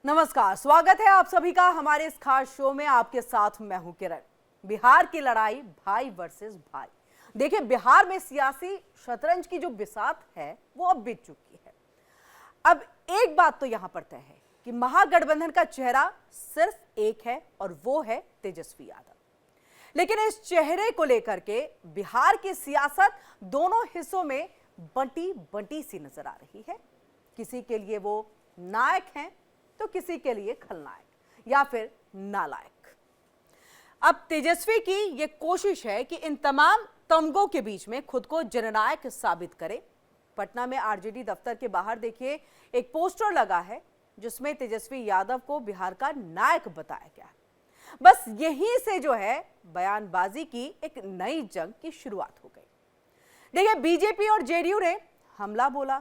नमस्कार, स्वागत है आप सभी का हमारे इस खास शो में। आपके साथ मैं हूं किरण। बिहार की लड़ाई भाई वर्सेस भाई। देखिए, बिहार में सियासी शतरंज की जो बिसात है वो अब बीत चुकी है। अब एक बात तो यहां पर तय है कि महागठबंधन का चेहरा सिर्फ एक है और वो है तेजस्वी यादव। लेकिन इस चेहरे को लेकर के बिहार की सियासत दोनों हिस्सों में बंटी बंटी सी नजर आ रही है। किसी के लिए वो नायक हैं तो किसी के लिए खलनायक या फिर नालायक। अब तेजस्वी की यह कोशिश है कि इन तमाम तमगों के बीच में खुद को जननायक साबित करे। पटना में आरजेडी दफ्तर के बाहर देखिए, एक पोस्टर लगा है जिसमें तेजस्वी यादव को बिहार का नायक बताया गया है। बस यहीं से जो है बयानबाजी की एक नई जंग की शुरुआत हो गई। देखिए, बीजेपी और जेडीयू ने हमला बोला,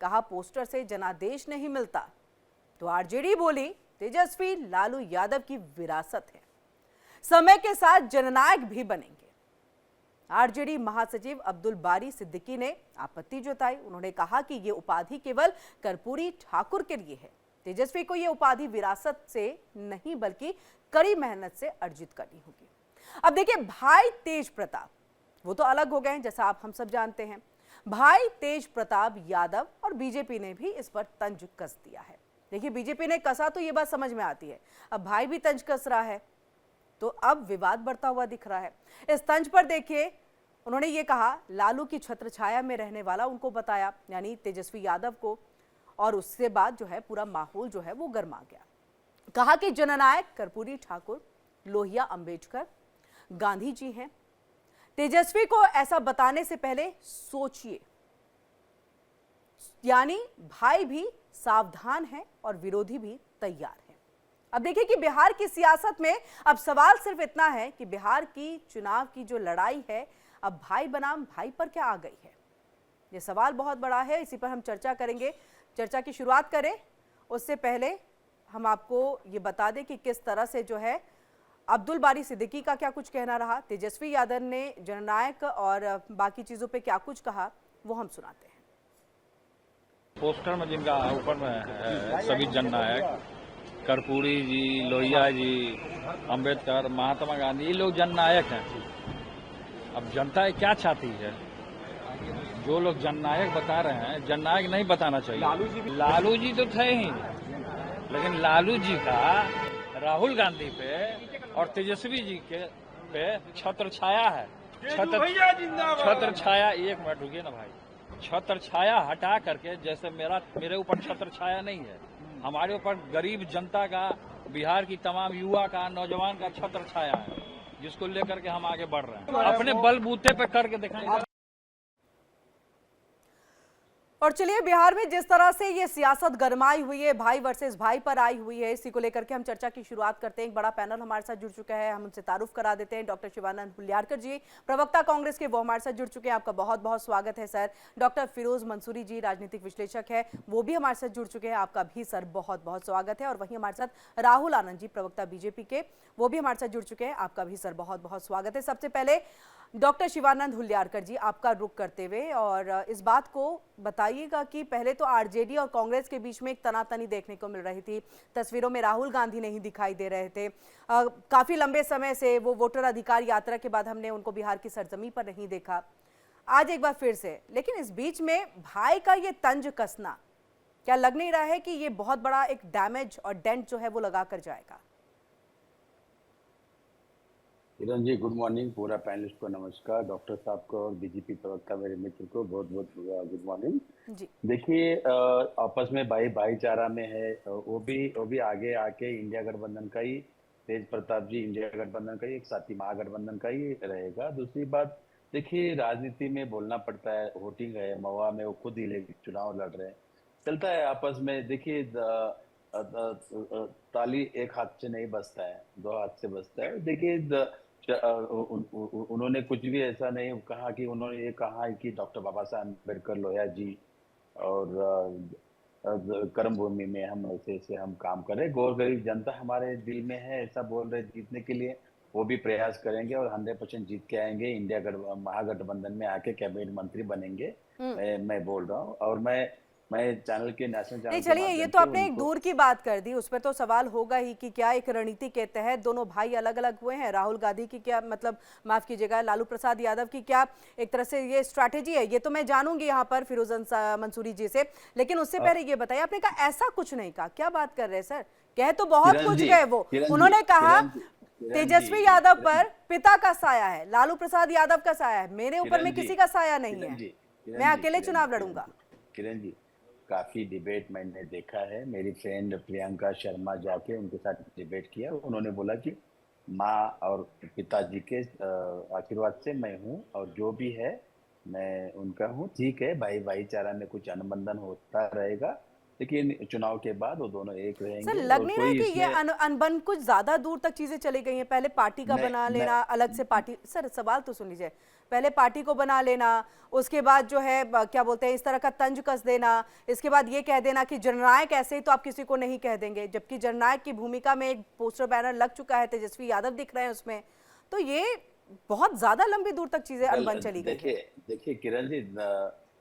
कहा पोस्टर से जनादेश नहीं मिलता, तो आरजेडी बोली तेजस्वी लालू यादव की विरासत है, समय के साथ जननायक भी बनेंगे। आरजेडी महासचिव अब्दुल बारी सिद्दीकी ने आपत्ति जताई। उन्होंने कहा कि यह उपाधि केवल कर्पूरी ठाकुर के लिए है। तेजस्वी को यह उपाधि विरासत से नहीं बल्कि कड़ी मेहनत से अर्जित करनी होगी। अब देखिए, भाई तेज प्रताप वो तो अलग हो गए हैं, जैसा आप हम सब जानते हैं। भाई तेज प्रताप यादव और बीजेपी ने भी इस पर तंज कस दिया है। देखिए, बीजेपी ने कसा तो ये बात समझ में आती है, अब भाई भी तंज कस रहा है तो अब विवाद बढ़ता हुआ दिख रहा है। इस तंज पर देखिए, उन्होंने ये कहा लालू की छत्र छाया में रहने वाला उनको बताया, यानी तेजस्वी यादव को, और उसके बाद जो है पूरा माहौल जो है वो गर्मा गया। कहा कि जननायक कर्पूरी ठाकुर, लोहिया अंबेडकर, गांधी जी हैं। तेजस्वी को ऐसा बताने से पहले सोचिए, यानी भाई भी सावधान है और विरोधी भी तैयार है। अब देखिए कि बिहार की सियासत में अब सवाल सिर्फ इतना है कि बिहार की चुनाव की जो लड़ाई है अब भाई बनाम भाई पर क्या आ गई है। ये सवाल बहुत बड़ा है, इसी पर हम चर्चा करेंगे। चर्चा की शुरुआत करें उससे पहले हम आपको ये बता दें कि किस तरह से जो है अब्दुल बारी सिद्दीकी का क्या कुछ कहना रहा, तेजस्वी यादव ने जननायक और बाकी चीजों पे क्या कुछ कहा, वो हम सुनाते हैं। पोस्टर में जिनका ऊपर में है सभी जननायक, कर्पूरी जी, लोहिया जी, अंबेडकर, महात्मा गांधी, ये लोग जननायक हैं। अब जनता क्या चाहती है? जो लोग जननायक बता रहे हैं, जननायक नहीं बताना चाहिए। लालू जी तो थे ही, लेकिन लालू जी का राहुल गांधी पे और तेजस्वी जी के पे छत्र छाया है। छत्र छाया, एक मिनट रुकिए ना भाई। छत्र छाया हटा करके, जैसे मेरे ऊपर छत्र छाया नहीं है, हमारे ऊपर गरीब जनता का, बिहार की तमाम युवा का, नौजवान का छत्र छाया है, जिसको लेकर के हम आगे बढ़ रहे हैं, अपने बलबूते पे करके दिखाएंगे। और चलिए, बिहार में जिस तरह से ये सियासत गरमाई हुई है, भाई वर्सेस भाई पर आई हुई है, इसी को लेकर के हम चर्चा की शुरुआत करते हैं। एक बड़ा पैनल हमारे साथ जुड़ चुका है, हम उनसे तारुफ करा देते हैं। डॉक्टर शिवानंद हुल्यारकर जी, प्रवक्ता कांग्रेस के, वो हमारे साथ जुड़ चुके हैं। आपका बहुत बहुत स्वागत है सर। डॉक्टर फिरोज मंसूरी जी, राजनीतिक विश्लेषक है, वो भी हमारे साथ जुड़ चुके हैं। आपका भी सर बहुत बहुत स्वागत है। और वहीं हमारे साथ राहुल आनंद जी, प्रवक्ता बीजेपी के, वो भी हमारे साथ जुड़ चुके हैं। आपका भी सर बहुत बहुत स्वागत है। सबसे पहले डॉक्टर शिवानंद हुल्यारकर जी, आपका रुख करते हुए और इस बात को बताइएगा कि पहले तो आरजेडी और कांग्रेस के बीच में एक तनातनी देखने को मिल रही थी। तस्वीरों में राहुल गांधी नहीं दिखाई दे रहे थे। काफी लंबे समय से वो वोटर अधिकार यात्रा के बाद हमने उनको बिहार की सरजमी पर नहीं देखा, आज एक बार फिर से। लेकिन इस बीच में भाई का ये तंज कसना, क्या लग नहीं रहा है कि ये बहुत बड़ा एक डैमेज और डेंट जो है वो लगा कर जाएगा? Kiran ji, good morning. पूरा पैनलिस्ट को नमस्कार, डॉक्टर साहब को और बीजेपी प्रवक्ता मेरे मित्र को बहुत बहुत गुड मॉर्निंग जी। देखिए, आपस में भाईचारा में है, वो भी आगे आके इंडिया गठबंधन का ही, तेज प्रताप जी इंडिया गठबंधन का ही एक साथी, महागठबंधन का ही रहेगा। दूसरी बात, देखिए राजनीति में बोलना पड़ता है, वोटिंग है, महुआ में वो खुद ही चुनाव लड़ रहे हैं, चलता है आपस में। देखिए, ताली एक हाथ से नहीं बजता है, दो हाथ से बजता है। देखिए, उन्होंने कुछ भी ऐसा नहीं कहा कि उन्होंने ये कहा कि डॉक्टर बाबा साहब अम्बेडकर, लोहिया जी और कर्म भूमि में हम ऐसे हम काम करें, गौर गरीब जनता हमारे दिल में है, ऐसा बोल रहे जीतने के लिए। वो भी प्रयास करेंगे और 100% जीत के आएंगे, इंडिया महागठबंधन में आके कैबिनेट मंत्री बनेंगे। मैं बोल रहा हूँ। और मैं मैं चैनल के नेशनल चैनल नहीं के चलिए, ये माध्यम तो से आपने एक उनको दूर की बात कर दी, उस पर तो सवाल होगा ही कि क्या एक रणनीति के तहत दोनों भाई अलग अलग हुए हैं। राहुल गांधी की क्या मतलब, माफ कीजिएगा, लालू प्रसाद यादव की क्या एक तरह से ये स्ट्रैटेजी है, ये तो मैं जानूंगी यहाँ पर फिरोज मंसूरी जी से। लेकिन उससे पहले ये बताइए, आपने कहा ऐसा कुछ नहीं कहा, क्या बात कर रहे हैं सर? कह तो बहुत किरण कुछ जी, गए वो। किरण जी, उन्होंने कहा किरण जी, किरण जी, तेजस्वी यादव किरण पर पिता का साया है, लालू प्रसाद यादव का साया है, मेरे ऊपर किरण में जी, किसी का साया नहीं किरण है, जी, मैं किरण जी, अकेले किरण जी, चुनाव किरण लड़ूंगा। जी, किरण जी, काफी डिबेट मैंने देखा है। मेरी फ्रेंड प्रियंका शर्मा जाके उनके साथ डिबेट किया, उन्होंने बोला कि माँ और पिताजी के आशीर्वाद से मैं हूँ और जो भी है मैं उनका हूँ। ठीक है, भाई भाईचारा में कुछ अनुबंधन होता रहेगा, लेकिन चुनाव के बाद वो दोनों एक सर रहेंगे लग और नहीं रहा है कोई कि ये इसमें अनबन कुछ ज्यादा दूर तक चीजें चली गई हैं? पहले पार्टी का नहीं बना लेना, अलग से नहीं पार्टी, सर सवाल तो सुन लीजिए, पहले पार्टी को बना लेना, उसके बाद जो है क्या बोलते हैं, इस तरह का तंज कस देना, इसके बाद ये कह देना कि जननायक ऐसे ही तो आप किसी को नहीं कह देंगे, जबकि जननायक की भूमिका में एक पोस्टर बैनर लग चुका है, तेजस्वी यादव दिख रहे हैं उसमें। तो ये बहुत ज्यादा लंबी दूर तक चीजें अनबन चली गई है। देखिए देखिए किरण जी,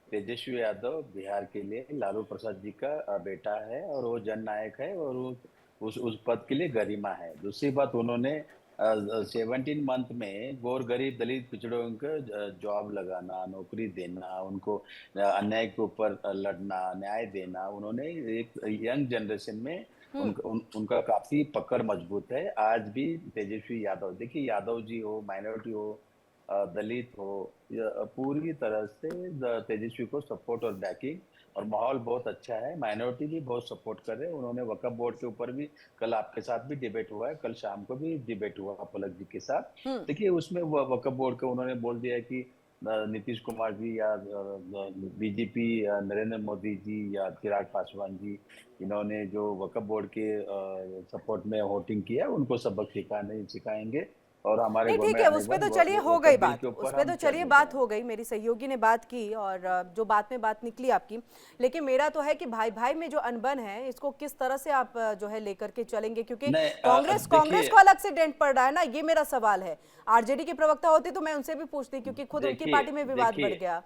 तेजस्वी यादव बिहार के लिए लालू प्रसाद जी का बेटा है और वो जननायक है और वो उस पद के लिए गरिमा है। दूसरी बात, उन्होंने 17 मंथ में गौर गरीब दलित पिछड़ों को जॉब लगाना, नौकरी देना, उनको अन्याय के ऊपर लड़ना, न्याय देना, उन्होंने एक यंग जनरेशन में उनका काफी पकड़ मजबूत है। आज भी तेजस्वी यादव, देखिए यादव जी हो, माइनॉरिटी हो, दलित हो, पूरी तरह से तेजस्वी को सपोर्ट और बैकिंग और माहौल बहुत अच्छा है। माइनॉरिटी भी बहुत सपोर्ट कर रहे हैं। उन्होंने वक्फ बोर्ड के ऊपर भी कल आपके साथ भी डिबेट हुआ है, कल शाम को भी डिबेट हुआ पलक जी के साथ। देखिए उसमें वक्फ बोर्ड का उन्होंने बोल दिया है कि नीतीश कुमार जी या बीजेपी नरेंद्र मोदी जी या चिराग पासवान जी, इन्होंने जो वक्फ बोर्ड के सपोर्ट में वोटिंग किया उनको सबक सिखाएंगे और हमारे नहीं ठीक गवर्नमेंट है, आने उस के पे बाद तो चलिए हो वक्फ गई बिल बात, के उस ऊपर पे हम तो चलिए चर्चा बात हो करेंगे। गई, मेरी सहयोगी ने बात की और जो बात में बात निकली आपकी। लेकिन मेरा तो है कि भाई भाई में जो अनबन है, इसको किस तरह से आप जो है लेकर के चलेंगे, क्योंकि नहीं कांग्रेस कांग्रेस देखिए को अलग से डेंट पड़ रहा है ना, ये मेरा सवाल है। आरजेडी की प्रवक्ता होती तो मैं उनसे भी पूछती, क्योंकि खुद उनकी देखिए पार्टी में विवाद देखिए बढ़ गया।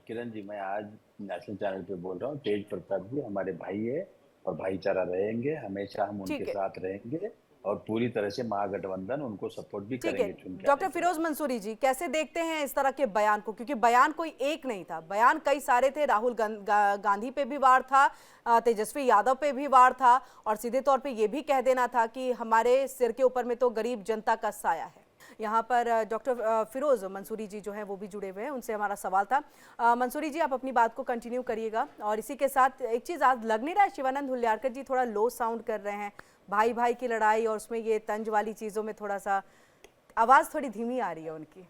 किरण जी, मैं आज नेशनल चैनल पे बोल रहा हूँ, तेज प्रताप जी हमारे भाई है और भाईचारा रहेंगे, हमेशा हम उनके ठीक है, साथ रहेंगे और पूरी तरह से महागठबंधन उनको सपोर्ट भी ठीक है। करेंगे चुन के आने डॉक्टर के फिरोज बाद। मंसूरी जी, कैसे देखते हैं इस तरह के बयान को? क्योंकि बयान कोई एक नहीं था, बयान कई सारे थे। राहुल गांधी पे भी वार था, तेजस्वी यादव पे भी वार था, और सीधे तौर पे ये भी कह देना था कि हमारे सिर के ऊपर में तो गरीब जनता का साया है। यहाँ पर डॉक्टर फिरोज मंसूरी जी जो हैं वो भी जुड़े हुए हैं, उनसे हमारा सवाल था। मंसूरी जी, आप अपनी बात को कंटिन्यू करिएगा। और इसी के साथ एक चीज़ आज लग नहीं रहा है, शिवानंद हुल्लारकर जी थोड़ा लो साउंड कर रहे हैं, भाई भाई की लड़ाई और उसमें ये तंज वाली चीज़ों में थोड़ा सा आवाज़ थोड़ी धीमी आ रही है उनकी।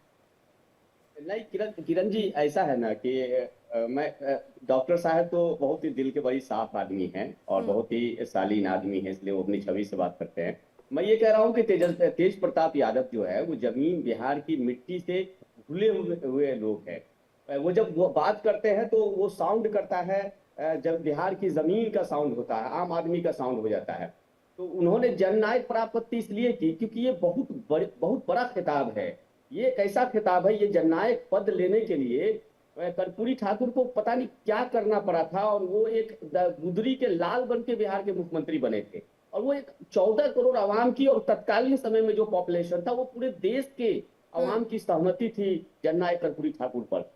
नहीं किरण किरण जी, ऐसा है ना कि मैं डॉक्टर साहब तो बहुत ही दिल के बड़ी साफ आदमी हैं और बहुत ही शालीन आदमी है, इसलिए वो अपनी छवि से बात करते हैं। मैं ये कह रहा हूँ कि तेज प्रताप यादव जो है वो जमीन बिहार की मिट्टी से घुले हुए लोग हैं। वो जब वो बात करते हैं तो वो साउंड करता है, जब बिहार की जमीन का साउंड होता है, आम आदमी का साउंड हो जाता है। तो उन्होंने जननायक प्राप्ति इसलिए की क्योंकि ये बहुत बड़ा खिताब है। ये एक ऐसा खिताब है, ये जननायक पद लेने के लिए कर्पूरी ठाकुर को पता नहीं क्या करना पड़ा था, और वो एक गुदरी के लाल बन के बिहार के मुख्यमंत्री बने थे। और वो एक 14 करोड़ आवाम की, और तत्कालीन समय में जो पॉपुलेशन था वो पूरे देश के आवाम की सहमति थी जननायक कर्पूरी ठाकुर पर।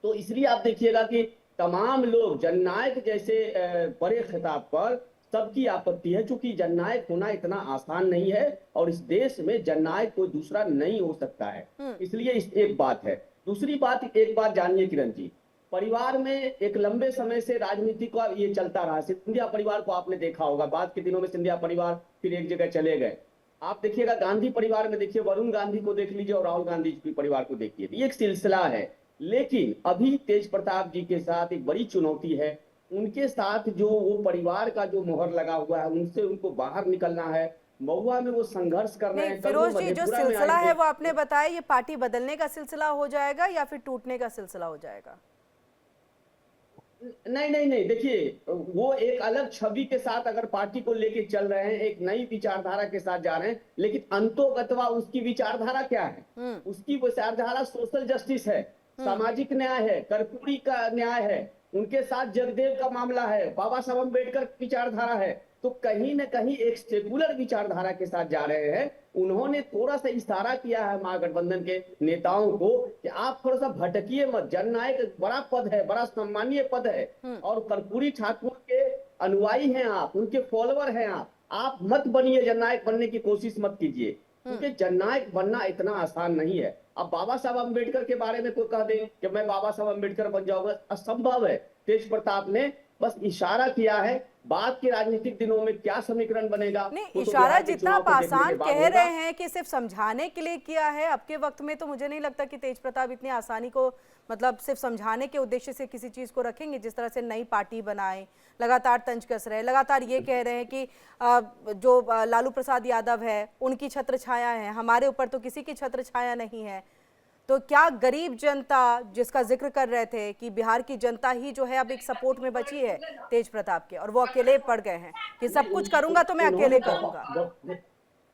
तो इसलिए आप देखिएगा कि तमाम लोग जननायक जैसे बड़े खिताब पर सबकी आपत्ति है, क्योंकि जननायक होना इतना आसान नहीं है और इस देश में जननायक कोई दूसरा नहीं हो सकता है। इसलिए इस एक बात है। दूसरी बात, एक बात जानिए किरण जी, परिवार में एक लंबे समय से राजनीति का ये चलता रहा। सिंधिया परिवार को आपने देखा होगा, बाद के दिनों में सिंधिया परिवार फिर एक जगह चले गए। आप देखिएगा गांधी परिवार में, देखिए वरुण गांधी को देख लीजिए और राहुल गांधी के परिवार को देखिए, ये एक सिलसिला है। लेकिन अभी तेज प्रताप जी के साथ एक बड़ी चुनौती है, उनके साथ जो वो परिवार का जो मोहर लगा हुआ है, उनसे उनको बाहर निकलना है। महुआ में वो संघर्ष कर रहे हैं। फिरोज जी, जो सिलसिला है वो आपने बताया, ये पार्टी बदलने का सिलसिला हो जाएगा या फिर टूटने का सिलसिला हो जाएगा? नहीं, देखिए वो एक अलग छवि के साथ अगर पार्टी को लेके चल रहे हैं, एक नई विचारधारा के साथ जा रहे हैं, लेकिन अंतोगत्वा उसकी विचारधारा क्या है? उसकी विचारधारा सोशल जस्टिस है, सामाजिक न्याय है, कर्पूरी का न्याय है, उनके साथ जगदेव का मामला है, बाबा साहब अम्बेडकर विचारधारा है, तो कहीं न कहीं एक सेकुलर विचारधारा के साथ जा रहे हैं। उन्होंने थोड़ा सा इशारा किया है महागठबंधन के नेताओं को कि आप थोड़ा सा भटकिए मत, जननायक एक बड़ा पद है, बड़ा सम्मानीय पद है, और कर्पूरी ठाकुर के अनुयायी हैं आप, उनके फॉलोअर हैं आप मत बनिए, जननायक बनने की कोशिश मत कीजिए, क्योंकि जननायक बनना इतना आसान नहीं है। अब बाबा साहब अम्बेडकर के बारे में कोई कह दे कि मैं बाबा साहब अम्बेडकर बन जाऊंगा, असंभव है। तेज प्रताप ने बस इशारा किया है, बाद के राजनीतिक दिनों में क्या समीकरण बनेगा नहीं, इशारा जितना आप आसान कह रहे हैं कि सिर्फ समझाने के लिए किया है, अब के वक्त में तो मुझे नहीं लगता कि तेज प्रताप इतनी आसानी को मतलब सिर्फ समझाने के उद्देश्य से किसी चीज को रखेंगे। जिस तरह से नई पार्टी बनाए, लगातार तंज कस रहे, लगातार ये कह रहे हैं कि जो लालू प्रसाद यादव है उनकी छत्र छाया है, हमारे ऊपर तो किसी की छत्र छाया नहीं है। तो क्या गरीब जनता जिसका जिक्र कर रहे थे कि बिहार की जनता ही जो है अब एक सपोर्ट में बची है तेज प्रताप के, और वो अकेले पड़ गए हैं कि सब कुछ करूंगा तो मैं अकेले करूंगा।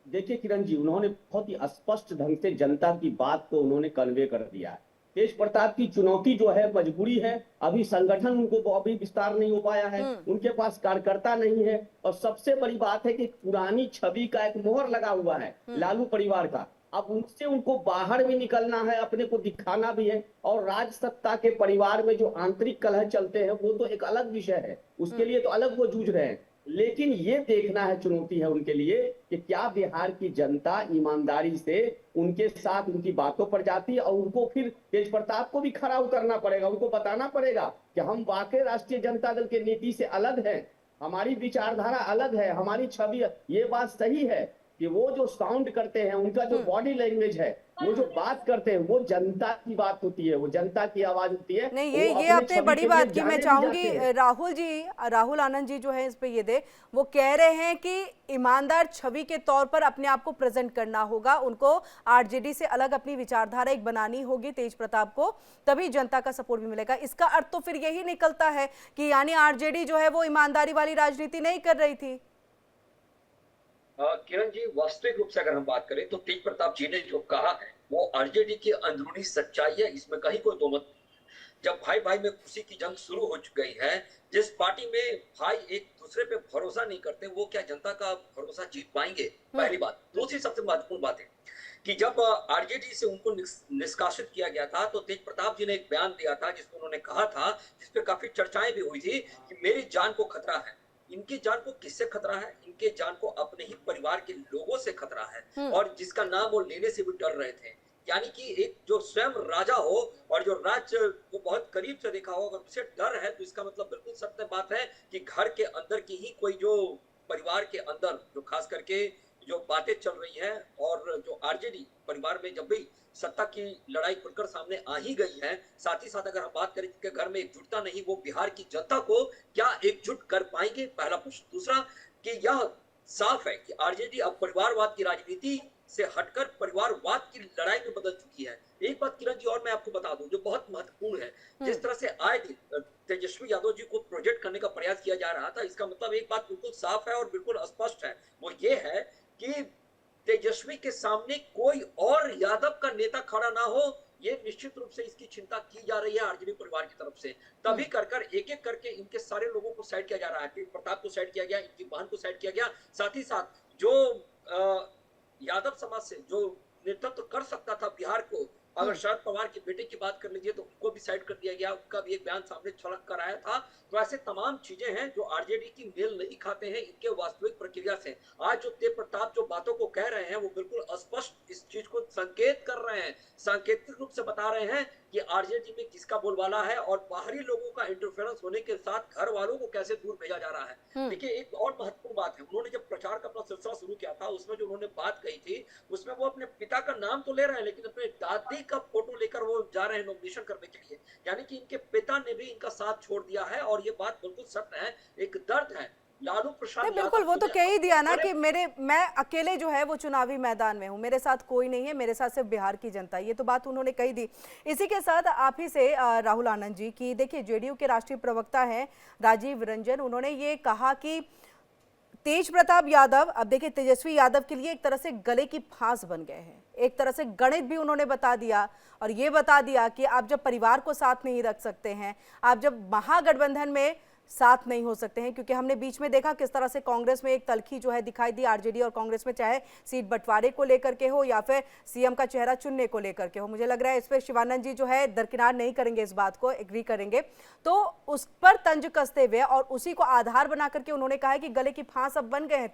देखिए किरण जी, उन्होंने बहुत ही स्पष्ट ढंग से जनता की बात को उन्होंने कन्वे कर दिया है। तेज प्रताप की चुनौती जो है मजबूरी है, अभी संगठन उनको अभी विस्तार नहीं हो पाया है, उनके पास कार्यकर्ता नहीं है, और सबसे बड़ी बात है कि पुरानी छवि का एक मोहर लगा हुआ है लालू परिवार का। अब उनसे उनको बाहर भी निकलना है, अपने को दिखाना भी है, और राज सत्ता के परिवार में जो आंतरिक कलह चलते हैं वो तो एक अलग विषय है, उसके लिए तो अलग वो जूझ रहे हैं। लेकिन ये देखना है, चुनौती है उनके लिए कि क्या बिहार की जनता ईमानदारी से उनके साथ उनकी बातों पर जाती है, और उनको फिर तेज प्रताप को भी खरा उतरना पड़ेगा, उनको बताना पड़ेगा कि हम वाकई राष्ट्रीय जनता दल के नीति से अलग हैं, हमारी विचारधारा अलग है, हमारी छवि। ये बात सही है कि वो जो साउंड करते हैं, उनका जो बॉडी लैंग्वेज है, वो जो बात करते हैं, वो जनता की बात होती है, वो जनता की आवाज होती है। नहीं, ये आपने बड़ी बात की। मैं चाहूंगी राहुल जी, राहुल आनंद जी जो है इस पे ये दे, वो कह रहे हैं कि ईमानदार छवि के तौर पर अपने आप को प्रेजेंट करना होगा, उनको आरजेडी से अलग अपनी विचारधारा एक बनानी होगी तेज प्रताप को, तभी जनता का सपोर्ट भी मिलेगा। इसका अर्थ तो फिर यही निकलता है कि यानी आरजेडी जो है वो ईमानदारी वाली राजनीति नहीं कर रही थी। किरण जी, वास्तविक रूप से अगर हम बात करें तो तेज प्रताप जी ने जो कहा है वो आरजेडी की अंदरूनी सच्चाई है, इसमें कहीं कोई दो मत नहीं। जब भाई भाई में खुशी की जंग शुरू हो गई है, जिस पार्टी में भाई एक दूसरे पे भरोसा नहीं करते, वो क्या जनता का भरोसा जीत पाएंगे? पहली बात। दूसरी सबसे महत्वपूर्ण बात है कि जब आरजेडी से उनको निष्कासित किया गया था तो तेज प्रताप जी ने एक बयान दिया था जिसमें उन्होंने कहा था, जिसपे काफी चर्चाएं भी हुई थी, कि मेरी जान को खतरा है। इनकी जान को किससे खतरा है? इनके जान को अपने ही परिवार के लोगों से खतरा है, और जिसका नाम वो लेने से भी डर रहे थे। यानी कि एक जो स्वयं राजा हो और जो राज्य को बहुत करीब से देखा हो, अगर उसे डर है तो इसका मतलब बिल्कुल सत्य बात है कि घर के अंदर की ही कोई जो परिवार के अंदर जो खास करके जो बातें चल रही है, और जो आरजेडी परिवार में जब भी सत्ता की लड़ाई खुलकर सामने आ ही गई है, साथ ही साथ अगर हम बात करें कि घर में एकजुटता नहीं, वो बिहार की जनता को क्या एकजुट कर पाएंगे? पहला प्रश्न। दूसरा कि यह साफ है कि आरजेडी अब परिवारवाद की राजनीति से हटकर परिवारवाद की लड़ाई में बदल चुकी है। एक बात किरण जी और मैं आपको बता दूं जो बहुत महत्वपूर्ण है, जिस तरह से आए दिन तेजस्वी यादव जी को प्रोजेक्ट करने का प्रयास किया जा रहा था, इसका मतलब एक बात बिल्कुल साफ है और बिल्कुल स्पष्ट है, वो ये है कि तेजस्वी के सामने कोई और यादव का नेता खड़ा ना हो, ये निश्चित रूप से इसकी चिंता की जा रही है आरजेडी परिवार की तरफ से। तभी कर एक एक करके इनके सारे लोगों को साइड किया जा रहा है। तेज प्रताप को साइड किया गया, इनकी बहन को साइड किया गया, साथ ही साथ जो यादव समाज से जो नेतृत्व कर सकता था बिहार को, अगर शरद पवार के बेटे की बात कर लीजिए तो उनको भी साइड कर दिया गया, उनका भी एक बयान सामने छलक कर आया था। तो ऐसे तमाम चीजें हैं जो आरजेडी की मेल नहीं खाते हैं इनके वास्तविक प्रक्रिया से। आज जो तेज प्रताप जो बातों को कह रहे हैं वो बिल्कुल स्पष्ट इस चीज को संकेत कर रहे हैं, सांकेतिक रूप से बता रहे हैं कि आरजेडी में किसका बोलबाला है, और बाहरी लोगों का इंटरफेरेंस होने के साथ घर वालों को कैसे दूर भेजा जा रहा है। देखिए एक और महत्वपूर्ण बात है, उन्होंने जब प्रचार का अपना सिलसिला शुरू किया था उसमें जो उन्होंने बात कही थी, उसमें वो अपने पिता का नाम तो ले रहे हैं लेकिन अपने दादी का फोटो लेकर वो जा रहे हैं नॉमिनेशन करने के लिए। यानी कि इनके पिता ने भी इनका साथ छोड़ दिया है, और ये बात बिल्कुल सत्य है, एक दर्द है। लालू प्रसाद बिल्कुल, वो तो कह ही दिया ना कि मैं अकेले जो है वो चुनावी मैदान में हूँ, मेरे साथ कोई नहीं है, मेरे साथ सिर्फ बिहार की जनता, ये तो बात उन्होंने कही दी। इसी के साथ आप ही से राहुल आनंद जी की, देखिए जेडीयू के राष्ट्रीय प्रवक्ता हैं राजीव रंजन, उन्होंने ये कहा कि तेज प्रताप यादव अब देखिए तेजस्वी यादव के लिए एक तरह से गले की फांस बन गए हैं। एक तरह से गणित भी उन्होंने बता दिया और ये बता दिया कि आप जब परिवार को साथ नहीं रख सकते हैं, आप जब महागठबंधन में साथ नहीं हो सकते हैं, क्योंकि हमने बीच में देखा किस तरह से कांग्रेस में एक तलखी जो है दिखाई दी आरजेडी और कांग्रेस में, चाहे सीट बंटवारे को लेकर के हो या फिर सीएम का चेहरा चुनने को लेकर के हो। मुझे लग रहा है इस पर शिवानंद जी जो है दरकिनार नहीं करेंगे, इस बात को एग्री करेंगे। तो उस पर तंज कसते हुए और उसी को आधार बना करके उन्होंने कहा है कि गले की फांस अब बन गए हैं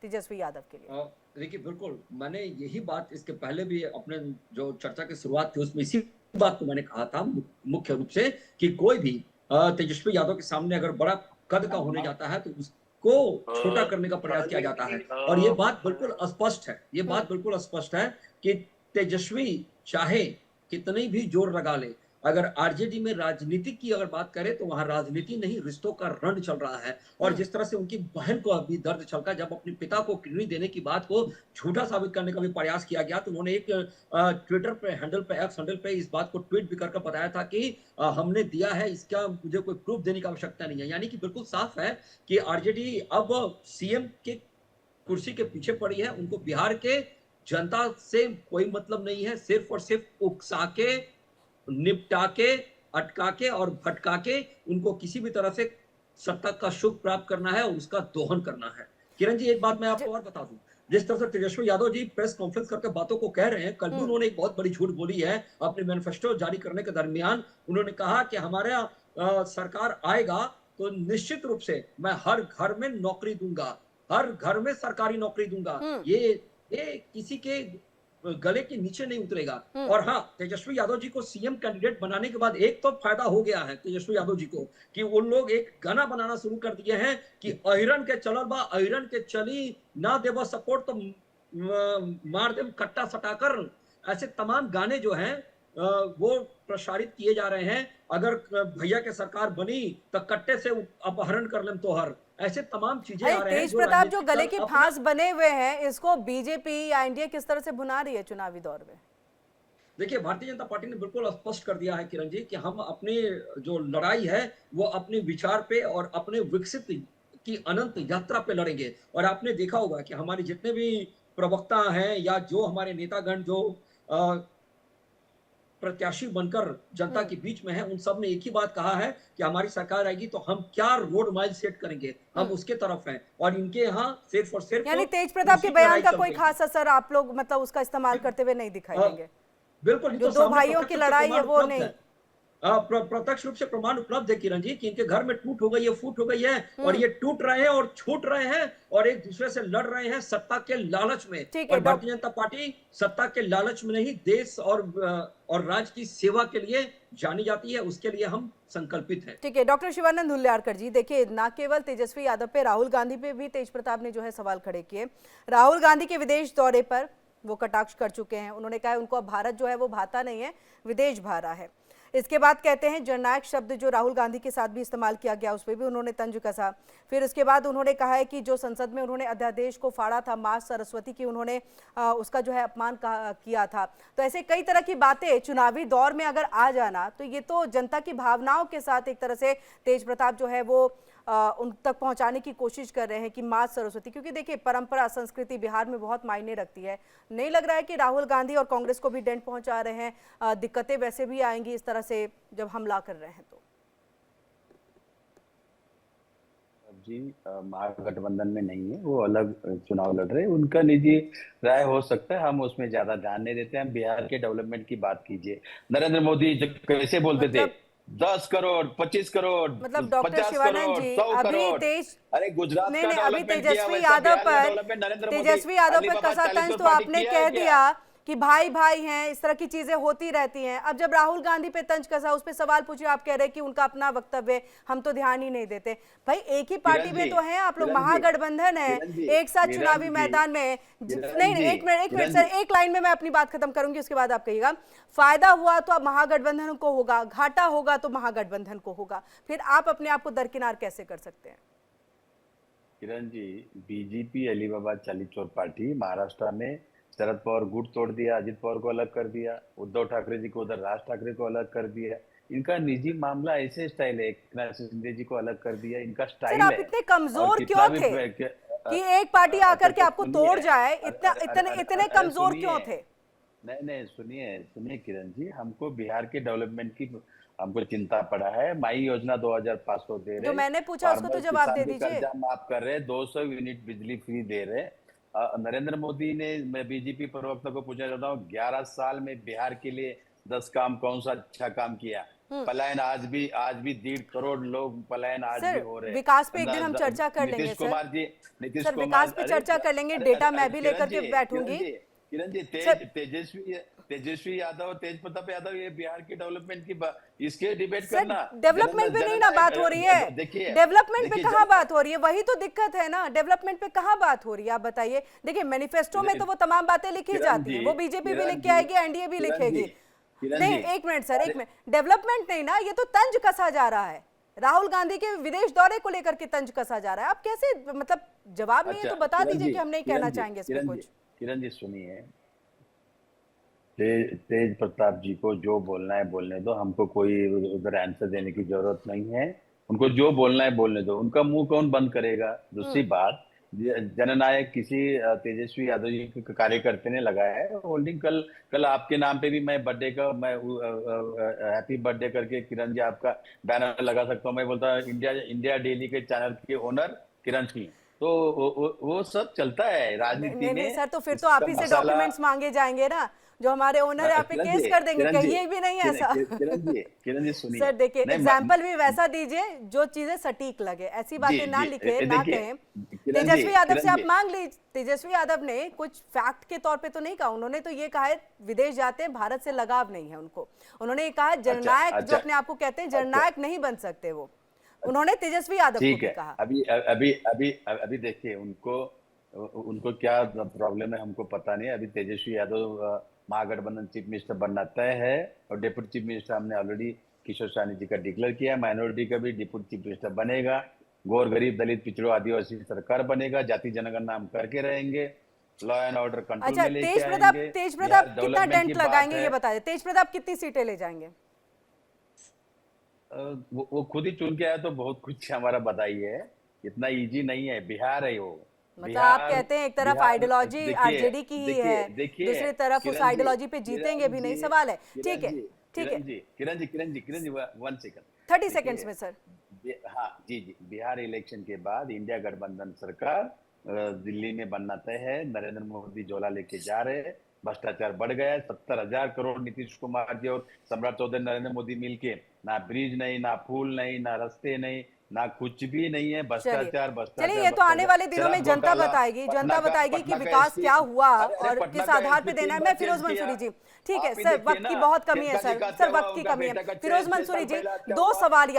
तेजस्वी यादव के लिए। देखिए बिल्कुल, मैंने यही बात इसके पहले भी अपने जो चर्चा की शुरुआत थी उसमें इसी बात को मैंने कहा था मुख्य रूप से कि कोई भी तेजस्वी यादव के सामने अगर बड़ा कद का होने जाता है तो उसको छोटा करने का प्रयास किया जाता है। और ये बात बिल्कुल स्पष्ट है, ये बात बिल्कुल स्पष्ट है कि तेजस्वी चाहे कितनी भी जोर लगा ले, अगर आरजेडी में राजनीति की अगर बात करें तो वहां राजनीति नहीं रिश्तों का रण चल रहा है। और जिस तरह से उनकी बहन को अभी दर्द छलका जब अपने पिता को किडनी देने की बात को झूठा साबित करने का भी प्रयास किया गया, तो उन्होंने एक ट्विटर पे हैंडल पे एक्स हैंडल पे इस बात को ट्वीट भी करके बताया था कि हमने दिया है, इसका मुझे कोई प्रूफ देने की आवश्यकता नहीं है। यानी कि बिल्कुल साफ है कि आरजेडी अब सीएम के कुर्सी के पीछे पड़ी है, उनको बिहार के जनता से कोई मतलब नहीं है, सिर्फ और सिर्फ उकसा के, निपटा के, अटका के और भटका के उनको किसी भी तरह से सत्ता का सुख प्राप्त करना है और उसका दोहन करना है। किरण जी, एक बात मैं आपको और बता दूं, जिस तरह से तेजस्वी यादव जी प्रेस कॉन्फ्रेंस करके बातों को कह रहे हैं, कल भी उन्होंने एक बहुत बड़ी झूठ बोली है अपने मैनिफेस्टो जारी करने के दरमियान। उन्होंने कहा कि हमारा सरकार आएगा तो निश्चित रूप से मैं हर घर में नौकरी दूंगा, हर घर में सरकारी नौकरी दूंगा। ये किसी के गले के नीचे नहीं उतरेगा। और हाँ, तेजस्वी यादव जी को सीएम कैंडिडेट बनाने के बाद एक तो फायदा हो गया है तेजस्वी यादव जी को कि उन लोग एक गाना बनाना शुरू कर दिए हैं कि अहिरन के चलल बा, अहिरन के चली ना देव सपोर्ट तो मार देव कट्टा सटाकर। ऐसे तमाम गाने जो हैं वो प्रसारित किए जा रहे हैं। अगर भैया के सरकार बनी तो कट्टे से अपहरण कर लें तोहर, ऐसे तमाम चीजें आ रहे हैं। तेज प्रताप जो गले की फांस बने हुए हैं, इसको बीजेपी या एनडीए किस तरह से भुना रही है चुनावी दौर में? देखिए, भारतीय जनता पार्टी ने बिल्कुल स्पष्ट कर दिया है किरण जी कि हम अपनी जो लड़ाई है वो अपने विचार पे और अपने विकसित की अनंत यात्रा पे लड़ेंगे। और आपने देखा होगा कि हमारे जितने भी प्रवक्ता हैं या जो हमारे नेतागण जो प्रत्याशी बनकर जनता के बीच में है, उन सब ने एक ही बात कहा है कि हमारी सरकार आएगी तो हम क्या रोड माइल सेट करेंगे, हम उसके तरफ हैं। और इनके यहाँ सिर्फ और सिर्फ यानी तेज प्रताप के बयान का कोई खास असर आप लोग मतलब उसका इस्तेमाल करते हुए नहीं दिखाई देंगे? बिल्कुल, जो दो भाइयों की लड़ाई है वो नहीं, प्रत्यक्ष रूप से प्रमाण उपलब्ध है किरण जी कि इनके घर में टूट हो गई है, फूट हो गई है और ये टूट रहे हैं और छूट रहे हैं और एक दूसरे से लड़ रहे हैं सत्ता के लालच में। और भारतीय जनता पार्टी सत्ता के लालच में नहीं, देश और राज्य की सेवा के लिए जानी जाती है, उसके लिए हम संकल्पित हैं। ठीक है डॉक्टर शिवानंद हुल्ल्यारकर जी, देखिए ना केवल तेजस्वी यादव पे, राहुल गांधी पे भी तेज प्रताप ने जो है सवाल खड़े किए। राहुल गांधी के विदेश दौरे पर वो कटाक्ष कर चुके हैं, उन्होंने कहा उनको अब भारत जो है वो भाता नहीं है, विदेश भा रहा है। इसके बाद कहते हैं जननायक शब्द जो राहुल गांधी के साथ भी इस्तेमाल किया गया, उस पर भी उन्होंने तंज कसा। फिर उसके बाद उन्होंने कहा है कि जो संसद में उन्होंने अध्यादेश को फाड़ा था, मां सरस्वती की उन्होंने उसका जो है अपमान किया था। तो ऐसे कई तरह की बातें चुनावी दौर में अगर आ जाना तो ये तो जनता की भावनाओं के साथ एक तरह से तेज प्रताप जो है वो उन तक पहुंचाने की कोशिश कर रहे हैं कि मां सरस्वती, क्योंकि देखिए परंपरा संस्कृति बिहार में बहुत मायने रखती है। नहीं लग रहा है कि राहुल गांधी और कांग्रेस को भी डेंट पहुंचा रहे हैं? दिक्कतें वैसे भी आएंगी इस तरह से जब हमला कर रहे हैं तो। जी महागठबंधन में नहीं है, वो अलग चुनाव लड़ रहे हैं, उनका निजी राय हो सकता है, हम उसमें ज्यादा ध्यान नहीं देते हैं। बिहार के डेवलपमेंट की बात कीजिए, नरेंद्र मोदी कैसे बोलते थे 10 करोड़ 25 करोड़ मतलब डॉक्टर शिवानंद जी, 100 करोड़। अरे गुजरात नहीं अभी तेजस्वी यादव पर कसा तंज तो आपने कह दिया कि भाई भाई हैं, इस तरह की चीजें होती रहती हैं। अब जब राहुल गांधी पे तंज कसा, उस पे सवाल पूछे, आप कह रहे हैं कि उनका अपना वक्तव्य हम तो ध्यान ही नहीं देते। भाई एक ही पार्टी में तो हैं आप लोग, महागठबंधन है, एक साथ चुनावी मैदान में। नहीं एक मिनट सर, एक लाइन में मैं अपनी बात खत्म करूंगी, उसके बाद आप कहिएगा। फायदा हुआ तो अब महागठबंधन को होगा, घाटा होगा तो महागठबंधन को होगा, फिर आप अपने आप को दरकिनार कैसे कर सकते हैं? किरण जी, बीजेपी अलीबाबा चालीस चोर पार्टी महाराष्ट्र में शरद पवार गुट तोड़ दिया, अजित पवार को अलग कर दिया, उद्धव ठाकरे जी को उधर राज ठाकरे को अलग कर दिया। इनका निजी मामला ऐसे स्टाइल है, एकनाथ शिंदे जी को अलग कर दिया, इनका स्टाइल है। आप इतने कमजोर क्यों थे? कि एक पार्टी आकर के आपको तोड़ जाए, इतने कमजोर क्यों थे? नहीं, सुनिए किरण जी, हमको बिहार के डेवलपमेंट की हमको चिंता पड़ा है। माई योजना 2500 दे रहे, जो मैंने पूछा उसको तो जवाब दे दीजिए। कर्जा माफ कर रहे, 200 यूनिट बिजली फ्री दे रहे। नरेंद्र मोदी ने, मैं बीजेपी प्रवक्ता को पूछना चाहता हूँ, 11 साल में बिहार के लिए 10 काम कौन सा अच्छा काम किया? पलायन आज भी 1.5 करोड़ लोग पलायन आज भी हो रहे हैं। विकास पे एक दिन हम चर्चा कर लेंगे नीतीश कुमार जी, सर विकास पे चर्चा कर लेंगे, डेटा मैं भी लेकर के बैठूंगी। किरण जी, तेजस्वी यादव, तेज प्रताप यादव, ये बिहार के डेवलपमेंट की इसके डिबेट करना। डेवलपमेंट पे नहीं ना बात हो रही है, डेवलपमेंट पे कहाँ बात हो रही है? वही तो दिक्कत है ना, डेवलपमेंट पे कहाँ बात हो रही है? आप बताइए। देखिए मैनिफेस्टो में तो वो तमाम बातें लिखी जाती है, वो बीजेपी भी लिख के आएगी, एनडीए भी लिखेगी। नहीं, एक मिनट सर, एक मिनट, डेवलपमेंट नहीं ना, ये तो तंज कसा जा रहा है। राहुल गांधी के विदेश दौरे को लेकर के तंज कसा जा रहा है। आप कैसे, मतलब जवाब नहीं है तो बता दीजिए कि हम नहीं कहना चाहेंगे इसमें कुछ। किरण जी सुनिए, तेज प्रताप जी को जो बोलना है बोलने दो, हमको कोई उधर आंसर देने की जरूरत नहीं है। उनको जो बोलना है बोलने दो, उनका मुंह कौन बंद करेगा? दूसरी बात, जननायक किसी तेजस्वी यादव जी के कार्यकर्ता ने लगाया है होल्डिंग। कल आपके नाम पे भी मैं बर्थडे का, मैं हैप्पी बर्थडे करके किरण जी आपका बैनर लगा सकता हूँ। मैं बोलता इंडिया डेली के चैनल के ओनर किरण सिंह। तो वो सब चलता है राजनीति में। सर तो फिर तो आप ही से डॉक्यूमेंट्स मांगे जाएंगे ना, जो हमारे ओनर है आप पे केस कर देंगे। कहिए भी नहीं ऐसा। किरण जी सुनिए सर देखिए, एग्जाम्पल भी वैसा दीजिए जो चीजें सटीक लगे, ऐसी बातें ना लिखे, ना कहें। तेजस्वी यादव से आप मांग लीजिए। तेजस्वी यादव ने कुछ फैक्ट के तौर पे तो नहीं कहा, उन्होंने तो ये कहा है विदेश जाते हैं, भारत से लगाव नहीं है उनको। उन्होंने कहा जननायक, जो अपने आप को कहते हैं जननायक नहीं बन सकते वो, उन्होंने तेजस्वी यादव को भी कहा। अभी देखिए उनको क्या प्रॉब्लम है हमको पता नहीं। अभी तेजस्वी यादव महागठबंधन चीफ मिनिस्टर बनना तय है, और डिप्टी चीफ मिनिस्टर हमने ऑलरेडी किशोर साहनी जी का डिक्लेयर किया। माइनॉरिटी का भी डिप्टी चीफ मिनिस्टर बनेगा, गौर गरीब दलित पिछड़ों आदिवासी सरकार बनेगा, जाति जनगणना हम करके रहेंगे, लॉ एंड ऑर्डर कंट्रोल में लेके आएंगे। तेज प्रताप कितना डेंट लगाएंगे ये बताइए? तेज प्रताप कितनी सीटें ले जाएंगे? वो खुद ही चुन के आया तो बहुत कुछ हमारा बधाई है। इतना इजी नहीं है, बिहार है वो। मतलब आप कहते हैं एक तरफ आइडियोलॉजी आरजेडी की ही है, दूसरी तरफ उस आइडियोलॉजी पे जीतेंगे भी नहीं, सवाल है। ठीक है किरण जी 1 सेकंड, 30 सेकंड्स में सर। हाँ जी, बिहार इलेक्शन के बाद इंडिया गठबंधन सरकार दिल्ली में बनना तय है। नरेंद्र मोदी झोला लेके जा रहे हैं, भ्रष्टाचार बढ़ गया है। 70,000 करोड़ नीतीश कुमार जी और सम्राट चौधरी नरेंद्र मोदी मिलके, ना ब्रिज नहीं, ना पुल नहीं, ना रास्ते नहीं, ना कुछ भी नहीं है। भ्रष्टाचार। चलिए ये तो आने वाले दिनों में जनता बताएगी कि विकास क्या हुआ और किस आधार पे देना है। मैं फिरोज मंसूरी जी, ठीक है सर, वक्त की बहुत कमी है सर वक्त की कमी है। फिरोज मंसूरी जी, दो सवाल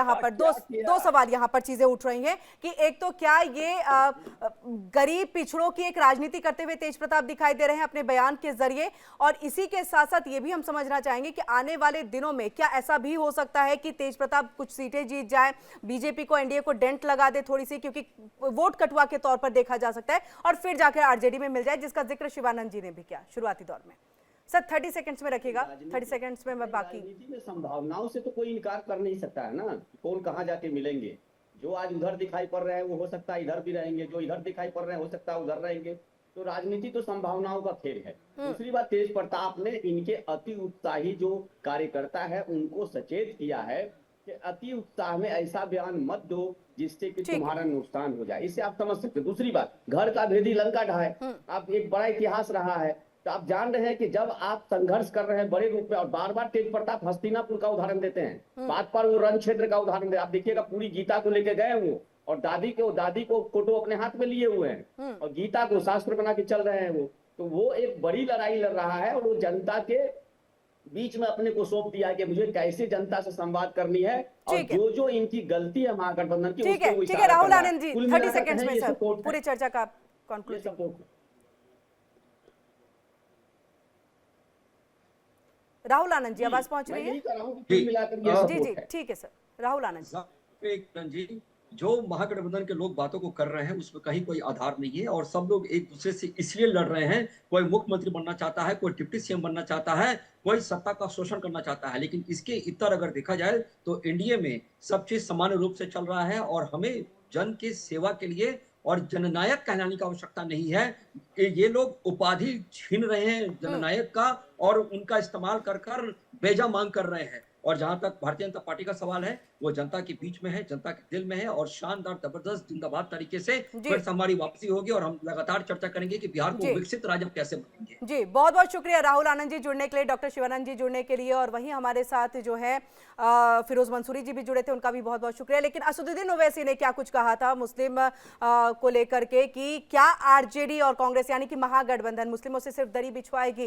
यहाँ पर चीजें उठ रही हैं कि एक तो क्या ये गरीब पिछड़ों की एक राजनीति करते हुए तेज प्रताप दिखाई दे रहे हैं अपने बयान के जरिए, और इसी के साथ साथ ये भी हम समझना चाहेंगे कि आने वाले दिनों में क्या ऐसा भी हो सकता है कि तेज प्रताप कुछ सीटें जीत जाए, बीजेपी को, एनडीए को डेंट लगा दे थोड़ी सी, क्योंकि वोट कटुआ के तौर पर देखा जा सकता है, और फिर जाकर आरजेडी में मिल जाए, जिसका जिक्र शिवानंद जी ने भी किया शुरुआती दौर में। सर 30 सेकंड्स में रखिएगा, 30 सेकंड्स में मैं बाकी। राजनीति में संभावनाओं से तो कोई इनकार कर नहीं सकता है ना, कौन कहाँ जाके मिलेंगे। जो आज उधर दिखाई पड़ रहे हैं वो हो सकता है इधर भी रहेंगे, जो इधर दिखाई पड़ रहे हैं हो सकता है उधर रहेंगे। तो राजनीति तो संभावनाओं का खेल है। दूसरी बात, तेज प्रताप ने इनके अति उत्साही जो कार्यकर्ता है उनको सचेत किया है कि अति उत्साह में ऐसा बयान मत दो जिससे कि तुम्हारा नुकसान हो जाए, इससे आप समझ सकते। दूसरी बात, घर का भेदी लंका ढाए, आप एक बड़ा इतिहास रहा है, तो आप जान रहे हैं कि जब आप संघर्ष कर रहे हैं बड़े रूप में, और बार बार तेज प्रताप हस्तिनापुर का उदाहरण देते हैं, बात पर वो रण क्षेत्र का उदाहरण दे, आप देखिएगा पूरी गीता को लेके गए वो, और दादी को फोटो अपने हाथ में लिए हुए हैं, और गीता को शास्त्र बना के चल रहे हैं वो। तो वो एक बड़ी लड़ाई लड़ रहा है, और वो जनता के बीच में अपने को सौंप दिया कि मुझे कैसे जनता से संवाद करनी है, और जो इनकी गलती है महागठबंधन की, ठीक है राहुल आनंद जी 30 सेकंड्स में सर पूरी चर्चा का कंक्लूजन। राहुल आनंद जी आवाज पहुंच रही है? जी ठीक है सर। राहुल आनंद जी, जो महागठबंधन के लोग बातों को कर रहे हैं उसमें कहीं कोई आधार नहीं है, और सब लोग एक दूसरे से इसलिए लड़ रहे हैं, कोई मुख्यमंत्री बनना चाहता है, कोई डिप्टी सीएम बनना चाहता है, कोई सत्ता का शोषण करना चाहता है। लेकिन इसके इतर अगर देखा जाए तो एनडीए में सब चीज सामान्य रूप से चल रहा है, और हमें जन की सेवा के लिए और जननायक कहलाने की आवश्यकता नहीं है। ये लोग उपाधि छीन रहे हैं जननायक का और उनका इस्तेमाल कर कर बेजा मांग कर रहे हैं। और जहां तक भारतीय जनता पार्टी का सवाल है, वो जनता के बीच में है, जनता के दिल में है और शानदार जबरदस्त जिंदाबाद तरीके से फिर से हमारी वापसी होगी और हम लगातार चर्चा करेंगे कि बिहार को विकसित राज्य कैसे बनाएंगे। जी, बहुत बहुत शुक्रिया राहुल आनंद जी जुड़ने के लिए, डॉक्टर शिवानंद जी जुड़ने के लिए, और वहीं हमारे साथ जो है फिरोज मंसूरी जी भी जुड़े थे, उनका भी बहुत बहुत शुक्रिया। लेकिन असदुद्दीन ओवैसी ने क्या कुछ कहा था मुस्लिम को लेकर के कि क्या आरजेडी और कांग्रेस यानी कि महागठबंधन मुस्लिमों से सिर्फ दरी बिछवाएगी,